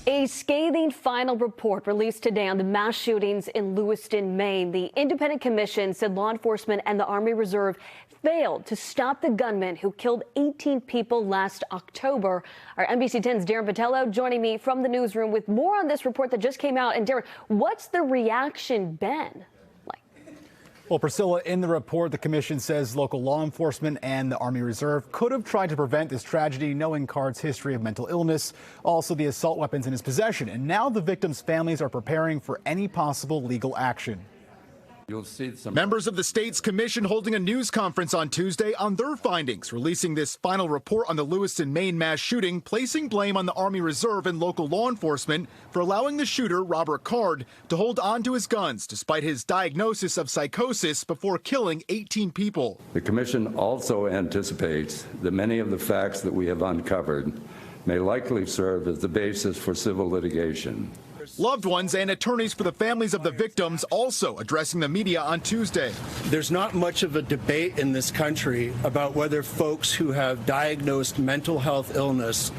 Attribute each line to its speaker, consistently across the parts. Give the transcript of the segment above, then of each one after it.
Speaker 1: A scathing final report released today on the mass shootings in Lewiston, Maine. The independent commission said law enforcement and the Army Reserve failed to stop the gunman who killed 18 people last October. Our NBC 10's Darren Patello joining me from the newsroom with more on this report that just came out. And Darren, what's the reaction been?
Speaker 2: Well, Priscilla, in the report, the commission says local law enforcement and the Army Reserve could have tried to prevent this tragedy, knowing Card's history of mental illness, also the assault weapons in his possession. And now the victims' families are preparing for any possible legal action.
Speaker 3: You'll see some
Speaker 4: members of the state's commission holding a news conference on Tuesday on their findings, releasing this final report on the Lewiston, Maine mass shooting, placing blame on the Army Reserve and local law enforcement for allowing the shooter, Robert Card, to hold on to his guns despite his diagnosis of psychosis before killing 18 people.
Speaker 3: The commission also anticipates that many of the facts that we have uncovered may likely serve as the basis for civil litigation.
Speaker 4: Loved ones and attorneys for the families of the victims also addressing the media on Tuesday.
Speaker 5: There's not much of a debate in this country about whether folks who have diagnosed mental health illness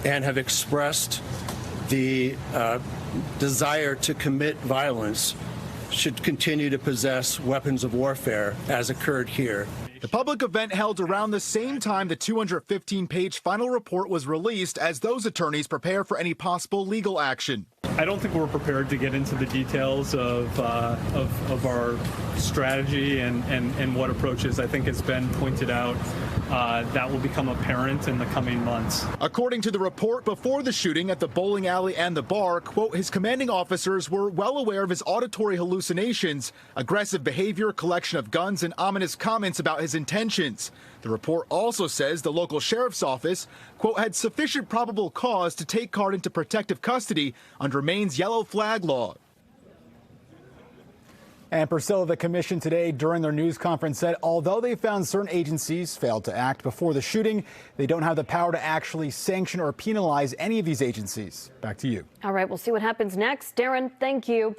Speaker 5: and have expressed the desire to commit violence should continue to possess weapons of warfare, as occurred here.
Speaker 4: The public event held around the same time the 215-page final report was released as those attorneys prepare for any possible legal action.
Speaker 6: I don't think we're prepared to get into the details of our strategy and what approaches. I think it's been pointed out that will become apparent in the coming months.
Speaker 4: According to the report, before the shooting at the bowling alley and the bar, quote, his commanding officers were well aware of his auditory hallucinations, aggressive behavior, collection of guns, and ominous comments about his intentions. The report also says the local sheriff's office, quote, had sufficient probable cause to take Card into protective custody under Maine's yellow flag law.
Speaker 2: And Priscilla, the commission today during their news conference said although they found certain agencies failed to act before the shooting, they don't have the power to actually sanction or penalize any of these agencies. Back to you.
Speaker 1: All right, we'll see what happens next. Darren, thank you.